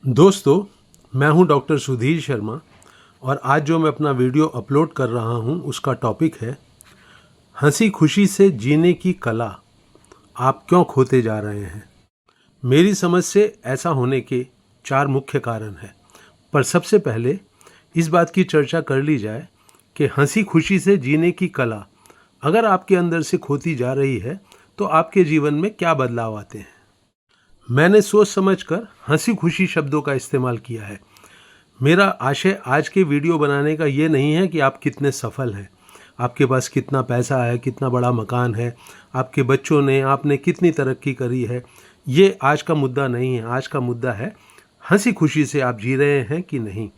दोस्तों, मैं हूं डॉक्टर सुधीर शर्मा और आज जो मैं अपना वीडियो अपलोड कर रहा हूं उसका टॉपिक है हंसी खुशी से जीने की कला आप क्यों खोते जा रहे हैं। मेरी समझ से ऐसा होने के 4 मुख्य कारण हैं, पर सबसे पहले इस बात की चर्चा कर ली जाए कि हंसी खुशी से जीने की कला अगर आपके अंदर से खोती जा रही है तो आपके जीवन में क्या बदलाव आते हैं। मैंने सोच समझकर हंसी खुशी शब्दों का इस्तेमाल किया है। मेरा आशय आज के वीडियो बनाने का ये नहीं है कि आप कितने सफल हैं, आपके पास कितना पैसा है, कितना बड़ा मकान है, आपके बच्चों ने, आपने कितनी तरक्की करी है। ये आज का मुद्दा नहीं है। आज का मुद्दा है हंसी खुशी से आप जी रहे हैं कि नहीं,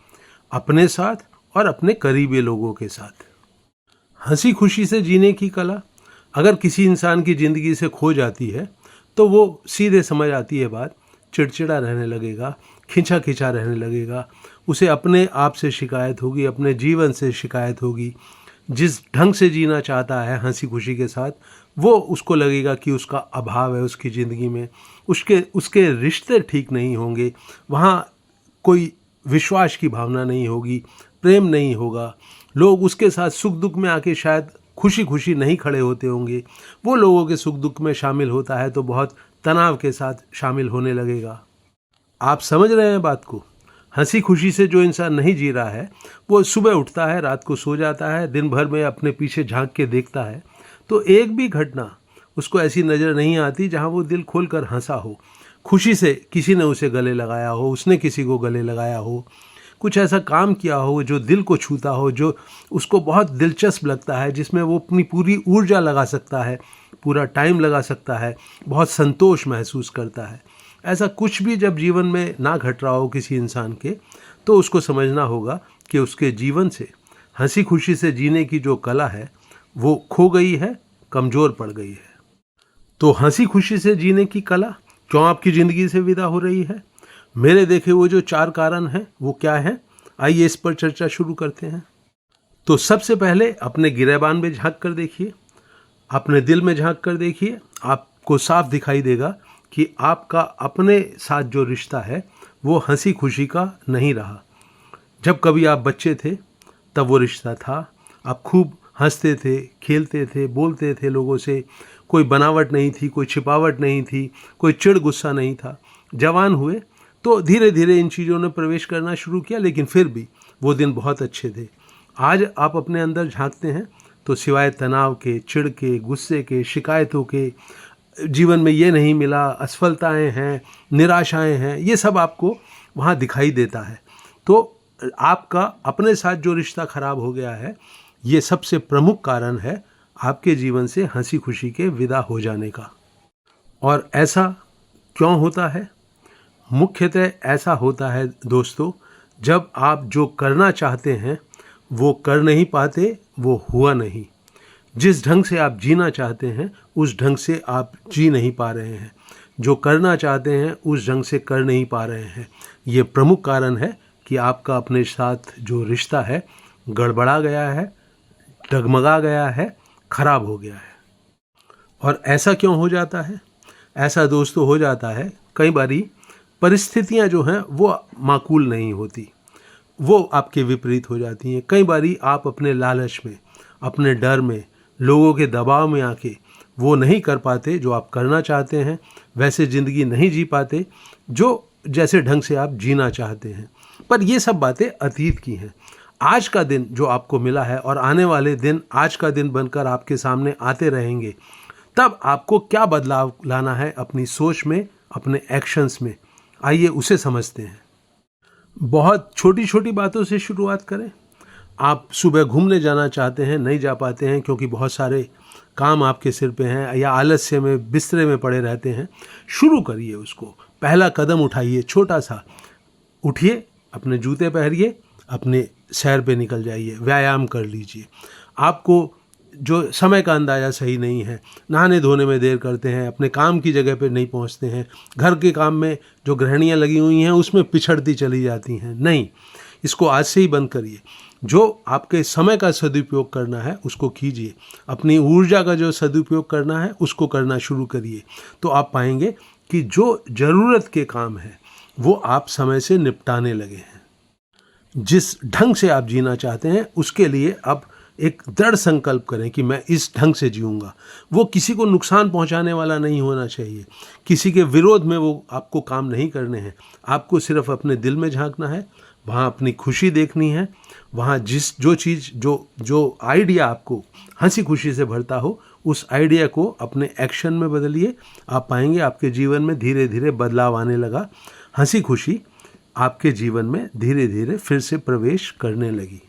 अपने साथ और अपने करीबी लोगों के साथ। हंसी खुशी से जीने की कला अगर किसी इंसान की ज़िंदगी से खो जाती है तो वो सीधे समझ आती है बात, चिड़चिड़ा रहने लगेगा, खिंचा खिंचा रहने लगेगा, उसे अपने आप से शिकायत होगी, अपने जीवन से शिकायत होगी। जिस ढंग से जीना चाहता है हंसी खुशी के साथ, वो उसको लगेगा कि उसका अभाव है उसकी ज़िंदगी में, उसके रिश्ते ठीक नहीं होंगे, वहाँ कोई विश्वास की भावना नहीं होगी, प्रेम नहीं होगा, लोग उसके साथ सुख दुख में आके शायद खुशी खुशी नहीं खड़े होते होंगे। वो लोगों के सुख दुख में शामिल होता है तो बहुत तनाव के साथ शामिल होने लगेगा। आप समझ रहे हैं बात को। हंसी खुशी से जो इंसान नहीं जी रहा है वो सुबह उठता है, रात को सो जाता है, दिन भर में अपने पीछे झांक के देखता है तो एक भी घटना उसको ऐसी नज़र नहीं आती जहां वो दिल खोल कर हंसा हो, खुशी से किसी ने उसे गले लगाया हो, उसने किसी को गले लगाया हो, कुछ ऐसा काम किया हो जो दिल को छूता हो, जो उसको बहुत दिलचस्प लगता है, जिसमें वो अपनी पूरी ऊर्जा लगा सकता है, पूरा टाइम लगा सकता है, बहुत संतोष महसूस करता है। ऐसा कुछ भी जब जीवन में ना घट रहा हो किसी इंसान के, तो उसको समझना होगा कि उसके जीवन से हंसी खुशी से जीने की जो कला है वो खो गई है, कमज़ोर पड़ गई है। तो हंसी खुशी से जीने की कला क्यों आपकी ज़िंदगी से विदा हो रही है, मेरे देखे वो जो 4 कारण हैं वो क्या हैं, आइए इस पर चर्चा शुरू करते हैं। तो सबसे पहले अपने गिरेबान में झांक कर देखिए, अपने दिल में झांक कर देखिए, आपको साफ दिखाई देगा कि आपका अपने साथ जो रिश्ता है वो हंसी खुशी का नहीं रहा। जब कभी आप बच्चे थे तब वो रिश्ता था, आप खूब हंसते थे, खेलते थे, बोलते थे लोगों से, कोई बनावट नहीं थी, कोई छिपावट नहीं थी, कोई चिढ़ गुस्सा नहीं था। जवान हुए तो धीरे धीरे इन चीज़ों ने प्रवेश करना शुरू किया, लेकिन फिर भी वो दिन बहुत अच्छे थे। आज आप अपने अंदर झांकते हैं तो सिवाय तनाव के, चिढ़ के, गुस्से के, शिकायतों के, जीवन में ये नहीं मिला, असफलताएं हैं, निराशाएं हैं, ये सब आपको वहाँ दिखाई देता है। तो आपका अपने साथ जो रिश्ता खराब हो गया है, ये सबसे प्रमुख कारण है आपके जीवन से हंसी खुशी के विदा हो जाने का। और ऐसा क्यों होता है? मुख्यतः ऐसा होता है दोस्तों, जब आप जो करना चाहते हैं वो कर नहीं पाते, वो हुआ नहीं। जिस ढंग से आप जीना चाहते हैं उस ढंग से आप जी नहीं पा रहे हैं, जो करना चाहते हैं उस ढंग से कर नहीं पा रहे हैं। ये प्रमुख कारण है कि आपका अपने साथ जो रिश्ता है गड़बड़ा गया है, डगमगा गया है, खराब हो गया है। और ऐसा क्यों हो जाता है? ऐसा दोस्तों हो जाता है कई बारी परिस्थितियां जो हैं वो माकूल नहीं होती, वो आपके विपरीत हो जाती हैं। कई बारी आप अपने लालच में, अपने डर में, लोगों के दबाव में आके वो नहीं कर पाते जो आप करना चाहते हैं, वैसे ज़िंदगी नहीं जी पाते जो जैसे ढंग से आप जीना चाहते हैं। पर ये सब बातें अतीत की हैं। आज का दिन जो आपको मिला है और आने वाले दिन आज का दिन बनकर आपके सामने आते रहेंगे, तब आपको क्या बदलाव लाना है अपनी सोच में, अपने एक्शंस में, आइए उसे समझते हैं। बहुत छोटी छोटी बातों से शुरुआत करें। आप सुबह घूमने जाना चाहते हैं, नहीं जा पाते हैं क्योंकि बहुत सारे काम आपके सिर पे हैं या आलस्य में बिस्तरे में पड़े रहते हैं, शुरू करिए उसको। पहला कदम उठाइए, छोटा सा उठिए, अपने जूते पहनिए, अपने सैर पे निकल जाइए, व्यायाम कर लीजिए। आपको जो समय का अंदाज़ा सही नहीं है, नहाने धोने में देर करते हैं, अपने काम की जगह पे नहीं पहुंचते हैं, घर के काम में जो गृहिणियां लगी हुई हैं उसमें पिछड़ती चली जाती हैं, नहीं, इसको आज से ही बंद करिए। जो आपके समय का सदुपयोग करना है उसको कीजिए, अपनी ऊर्जा का जो सदुपयोग करना है उसको करना शुरू करिए। तो आप पाएंगे कि जो ज़रूरत के काम हैं, वो आप समय से निपटाने लगे हैं। जिस ढंग से आप जीना चाहते हैं उसके लिए अब एक दृढ़ संकल्प करें कि मैं इस ढंग से जीऊँगा। वो किसी को नुकसान पहुंचाने वाला नहीं होना चाहिए, किसी के विरोध में वो आपको काम नहीं करने हैं। आपको सिर्फ अपने दिल में झांकना है, वहाँ अपनी खुशी देखनी है, वहाँ जो आइडिया आपको हंसी खुशी से भरता हो उस आइडिया को अपने एक्शन में बदलिए। आप पाएंगे आपके जीवन में धीरे धीरे बदलाव आने लगा। हंसी खुशी आपके जीवन में धीरे धीरे फिर से प्रवेश करने लगी।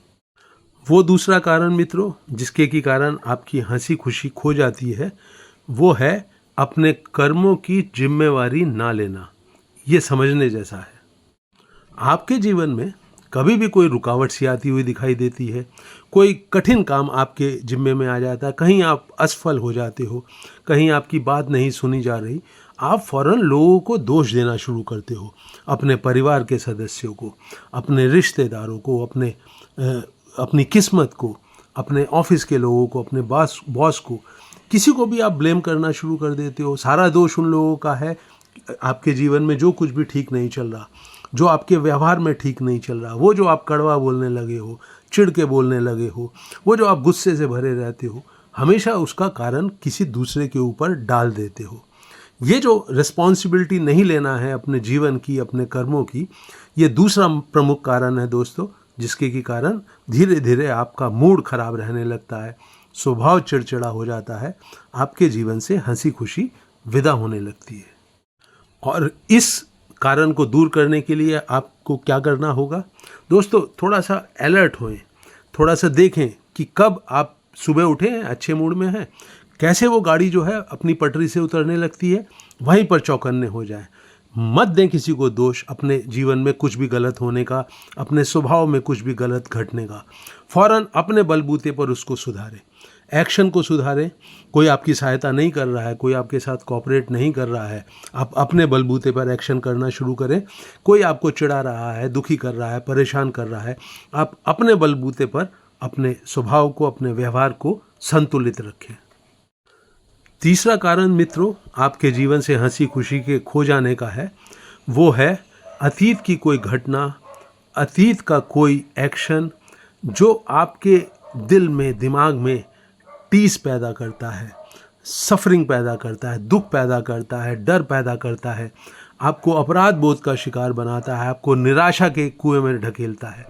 वो दूसरा कारण मित्रों जिसके की कारण आपकी हंसी खुशी खो जाती है, वो है अपने कर्मों की जिम्मेवारी ना लेना। ये समझने जैसा है। आपके जीवन में कभी भी कोई रुकावट सी आती हुई दिखाई देती है, कोई कठिन काम आपके जिम्मे में आ जाता है, कहीं आप असफल हो जाते हो, कहीं आपकी बात नहीं सुनी जा रही, आप फौरन लोगों को दोष देना शुरू करते हो। अपने परिवार के सदस्यों को, अपने रिश्तेदारों को, अपनी किस्मत को, अपने ऑफिस के लोगों को, अपने बॉस को, किसी को भी आप ब्लेम करना शुरू कर देते हो। सारा दोष उन लोगों का है आपके जीवन में जो कुछ भी ठीक नहीं चल रहा, जो आपके व्यवहार में ठीक नहीं चल रहा, वो जो आप कड़वा बोलने लगे हो, चिढ़ के बोलने लगे हो, वो जो आप गुस्से से भरे रहते हो, हमेशा उसका कारण किसी दूसरे के ऊपर डाल देते हो। ये जो रिस्पॉन्सिबिलिटी नहीं लेना है अपने जीवन की, अपने कर्मों की, ये दूसरा प्रमुख कारण है दोस्तों, जिसके की कारण धीरे धीरे आपका मूड खराब रहने लगता है, स्वभाव चिड़चिड़ा हो जाता है, आपके जीवन से हंसी खुशी विदा होने लगती है। और इस कारण को दूर करने के लिए आपको क्या करना होगा दोस्तों? थोड़ा सा अलर्ट होएं, थोड़ा सा देखें कि कब आप सुबह उठे हैं, अच्छे मूड में हैं, कैसे वो गाड़ी जो है अपनी पटरी से उतरने लगती है, वहीं पर चौकन्ने हो जाएं। मत दें किसी को दोष अपने जीवन में कुछ भी गलत होने का, अपने स्वभाव में कुछ भी गलत घटने का। फौरन अपने बलबूते पर उसको सुधारें, एक्शन को सुधारें। कोई आपकी सहायता नहीं कर रहा है, कोई आपके साथ कोऑपरेट नहीं कर रहा है, आप अपने बलबूते पर एक्शन करना शुरू करें। कोई आपको चिढ़ा रहा है, दुखी कर रहा है, परेशान कर रहा है, आप अपने बलबूते पर अपने स्वभाव को, अपने व्यवहार को संतुलित रखें। तीसरा कारण मित्रों आपके जीवन से हंसी खुशी के खो जाने का है, वो है अतीत की कोई घटना, अतीत का कोई एक्शन जो आपके दिल में, दिमाग में टीस पैदा करता है, सफरिंग पैदा करता है, दुख पैदा करता है, डर पैदा करता है, आपको अपराध बोध का शिकार बनाता है, आपको निराशा के कुएं में ढकेलता है।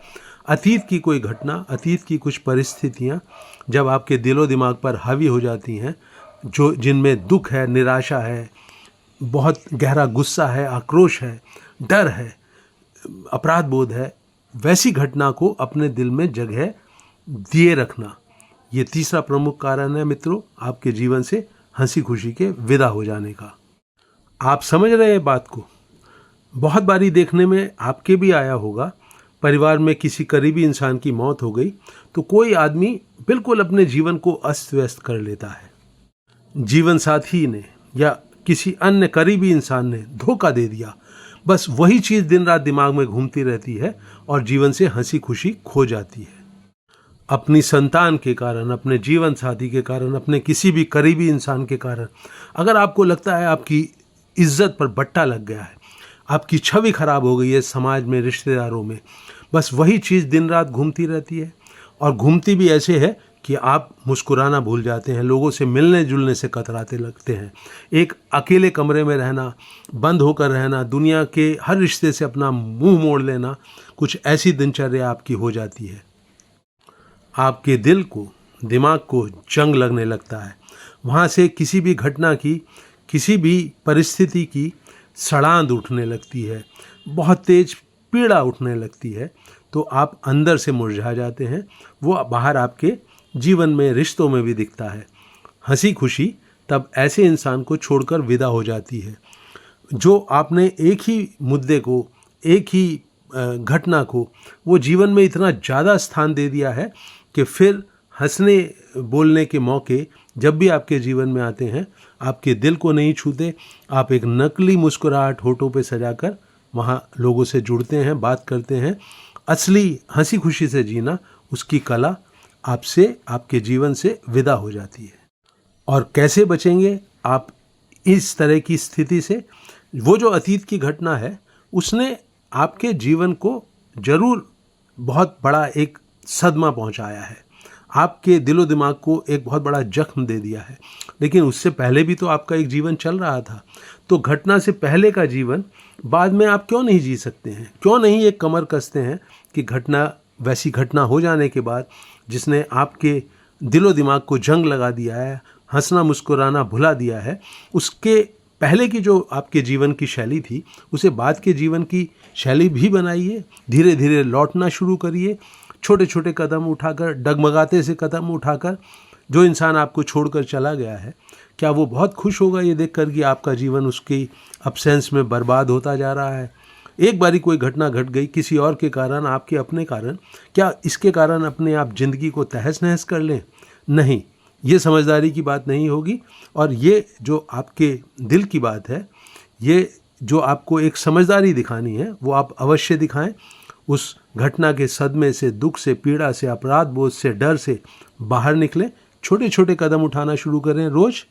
अतीत की कोई घटना, अतीत की कुछ परिस्थितियाँ जब आपके दिलो दिमाग पर हावी हो जाती हैं, जो जिनमें दुख है, निराशा है, बहुत गहरा गुस्सा है, आक्रोश है, डर है, अपराध बोध है, वैसी घटना को अपने दिल में जगह दिए रखना, ये तीसरा प्रमुख कारण है मित्रों आपके जीवन से हंसी खुशी के विदा हो जाने का। आप समझ रहे हैं बात को? बहुत बारी देखने में आपके भी आया होगा, परिवार में किसी करीबी इंसान की मौत हो गई तो कोई आदमी बिल्कुल अपने जीवन को अस्त व्यस्त कर लेता है। जीवन साथी ने या किसी अन्य करीबी इंसान ने धोखा दे दिया, बस वही चीज़ दिन रात दिमाग में घूमती रहती है और जीवन से हंसी खुशी खो जाती है। अपनी संतान के कारण, अपने जीवन साथी के कारण, अपने किसी भी करीबी इंसान के कारण अगर आपको लगता है आपकी इज्जत पर बट्टा लग गया है, आपकी छवि खराब हो गई है समाज में, रिश्तेदारों में, बस वही चीज़ दिन रात घूमती रहती है और घूमती भी ऐसे है कि आप मुस्कुराना भूल जाते हैं, लोगों से मिलने जुलने से कतराते लगते हैं। एक अकेले कमरे में रहना, बंद होकर रहना, दुनिया के हर रिश्ते से अपना मुंह मोड़ लेना, कुछ ऐसी दिनचर्या आपकी हो जाती है। आपके दिल को, दिमाग को जंग लगने लगता है, वहाँ से किसी भी घटना की, किसी भी परिस्थिति की सड़ांध उठने लगती है, बहुत तेज पीड़ा उठने लगती है, तो आप अंदर से मुरझा जाते हैं। वो बाहर आपके जीवन में, रिश्तों में भी दिखता है। हंसी खुशी तब ऐसे इंसान को छोड़कर विदा हो जाती है जो आपने एक ही मुद्दे को, एक ही घटना को वो जीवन में इतना ज़्यादा स्थान दे दिया है कि फिर हंसने बोलने के मौके जब भी आपके जीवन में आते हैं, आपके दिल को नहीं छूते। आप एक नकली मुस्कुराहट होठों पे सजाकर वहाँ लोगों से जुड़ते हैं, बात करते हैं। असली हंसी खुशी से जीना, उसकी कला आपसे, आपके जीवन से विदा हो जाती है। और कैसे बचेंगे आप इस तरह की स्थिति से? वो जो अतीत की घटना है उसने आपके जीवन को जरूर बहुत बड़ा एक सदमा पहुंचाया है, आपके दिलो दिमाग को एक बहुत बड़ा जख्म दे दिया है। लेकिन उससे पहले भी तो आपका एक जीवन चल रहा था। तो घटना से पहले का जीवन बाद में आप क्यों नहीं जी सकते हैं? क्यों नहीं एक कमर कसते हैं कि वैसी घटना हो जाने के बाद जिसने आपके दिलो दिमाग को जंग लगा दिया है, हंसना मुस्कुराना भुला दिया है, उसके पहले की जो आपके जीवन की शैली थी उसे बाद के जीवन की शैली भी बनाइए। धीरे धीरे लौटना शुरू करिए, छोटे छोटे कदम उठाकर, डगमगाते से कदम उठाकर। जो इंसान आपको छोड़कर चला गया है, क्या वो बहुत खुश होगा ये देखकर कि आपका जीवन उसकी अब्सेंस में बर्बाद होता जा रहा है? एक बारी कोई घटना घट गई किसी और के कारण, आपके अपने कारण, क्या इसके कारण अपने आप जिंदगी को तहस नहस कर लें? नहीं, ये समझदारी की बात नहीं होगी। और ये जो आपके दिल की बात है, ये जो आपको एक समझदारी दिखानी है, वो आप अवश्य दिखाएं। उस घटना के सदमे से, दुख से, पीड़ा से, अपराध बोध से, डर से बाहर निकलें, छोटे छोटे कदम उठाना शुरू करें रोज,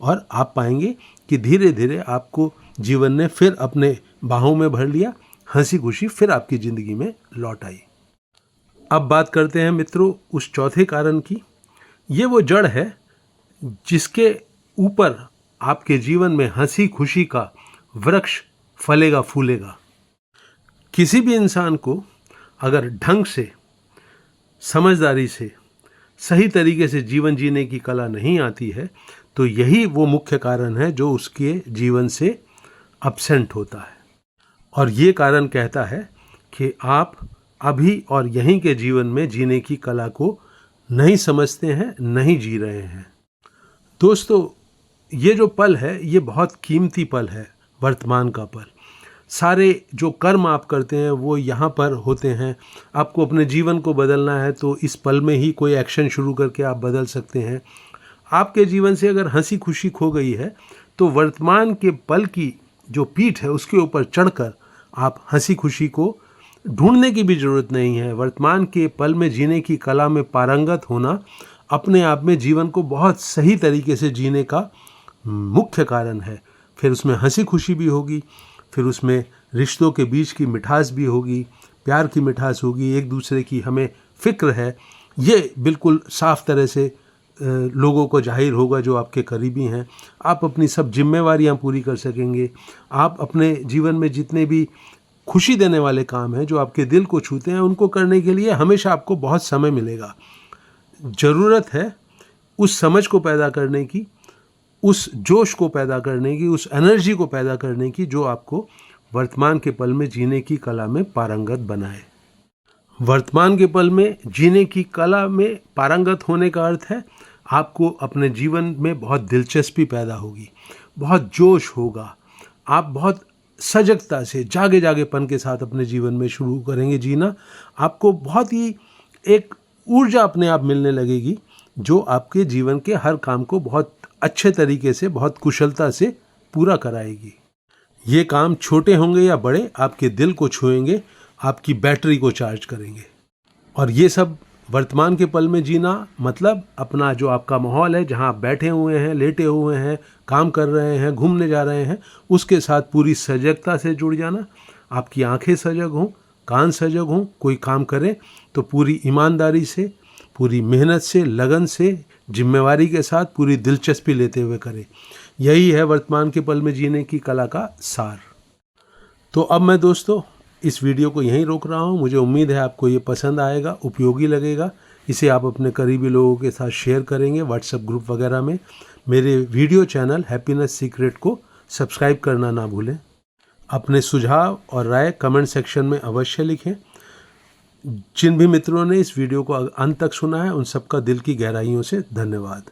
और आप पाएंगे कि धीरे धीरे आपको जीवन ने फिर अपने बाहों में भर लिया, हंसी खुशी फिर आपकी ज़िंदगी में लौट आई। अब बात करते हैं मित्रों उस चौथे कारण की। ये वो जड़ है जिसके ऊपर आपके जीवन में हंसी खुशी का वृक्ष फलेगा फूलेगा। किसी भी इंसान को अगर ढंग से, समझदारी से, सही तरीके से जीवन जीने की कला नहीं आती है, तो यही वो मुख्य कारण है जो उसके जीवन से अब्सेंट होता है। और ये कारण कहता है कि आप अभी और यहीं के जीवन में जीने की कला को नहीं समझते हैं, नहीं जी रहे हैं। दोस्तों, ये जो पल है ये बहुत कीमती पल है, वर्तमान का पल। सारे जो कर्म आप करते हैं वो यहाँ पर होते हैं। आपको अपने जीवन को बदलना है तो इस पल में ही कोई एक्शन शुरू करके आप बदल सकते हैं। आपके जीवन से अगर हंसी खुशी खो गई है तो वर्तमान के पल की जो पीठ है उसके ऊपर चढ़कर आप हंसी खुशी को ढूंढने की भी ज़रूरत नहीं है। वर्तमान के पल में जीने की कला में पारंगत होना अपने आप में जीवन को बहुत सही तरीके से जीने का मुख्य कारण है। फिर उसमें हंसी खुशी भी होगी, फिर उसमें रिश्तों के बीच की मिठास भी होगी, प्यार की मिठास होगी, एक दूसरे की हमें फ़िक्र है, ये बिल्कुल साफ तरह से लोगों को जाहिर होगा जो आपके करीबी हैं। आप अपनी सब जिम्मेवारियां पूरी कर सकेंगे। आप अपने जीवन में जितने भी खुशी देने वाले काम हैं जो आपके दिल को छूते हैं, उनको करने के लिए हमेशा आपको बहुत समय मिलेगा। ज़रूरत है उस समझ को पैदा करने की, उस जोश को पैदा करने की, उस एनर्जी को पैदा करने की जो आपको वर्तमान के पल में जीने की कला में पारंगत बनाए। वर्तमान के पल में जीने की कला में पारंगत होने का अर्थ है आपको अपने जीवन में बहुत दिलचस्पी पैदा होगी, बहुत जोश होगा, आप बहुत सजगता से, जागे जागेपन के साथ अपने जीवन में शुरू करेंगे जीना। आपको बहुत ही एक ऊर्जा अपने आप मिलने लगेगी जो आपके जीवन के हर काम को बहुत अच्छे तरीके से, बहुत कुशलता से पूरा कराएगी। ये काम छोटे होंगे या बड़े, आपके दिल को छुएंगे, आपकी बैटरी को चार्ज करेंगे। और ये सब वर्तमान के पल में जीना मतलब अपना जो आपका माहौल है, जहाँ आप बैठे हुए हैं, लेटे हुए हैं, काम कर रहे हैं, घूमने जा रहे हैं, उसके साथ पूरी सजगता से जुड़ जाना। आपकी आंखें सजग हों, कान सजग हों, कोई काम करें तो पूरी ईमानदारी से, पूरी मेहनत से, लगन से, जिम्मेवारी के साथ, पूरी दिलचस्पी लेते हुए करें। यही है वर्तमान के पल में जीने की कला का सार। तो अब मैं दोस्तों इस वीडियो को यहीं रोक रहा हूँ। मुझे उम्मीद है आपको ये पसंद आएगा, उपयोगी लगेगा। इसे आप अपने करीबी लोगों के साथ शेयर करेंगे व्हाट्सएप ग्रुप वगैरह में। मेरे वीडियो चैनल हैप्पीनेस सीक्रेट को सब्सक्राइब करना ना भूलें। अपने सुझाव और राय कमेंट सेक्शन में अवश्य लिखें। जिन भी मित्रों ने इस वीडियो को अंत तक सुना है उन सबका दिल की गहराइयों से धन्यवाद।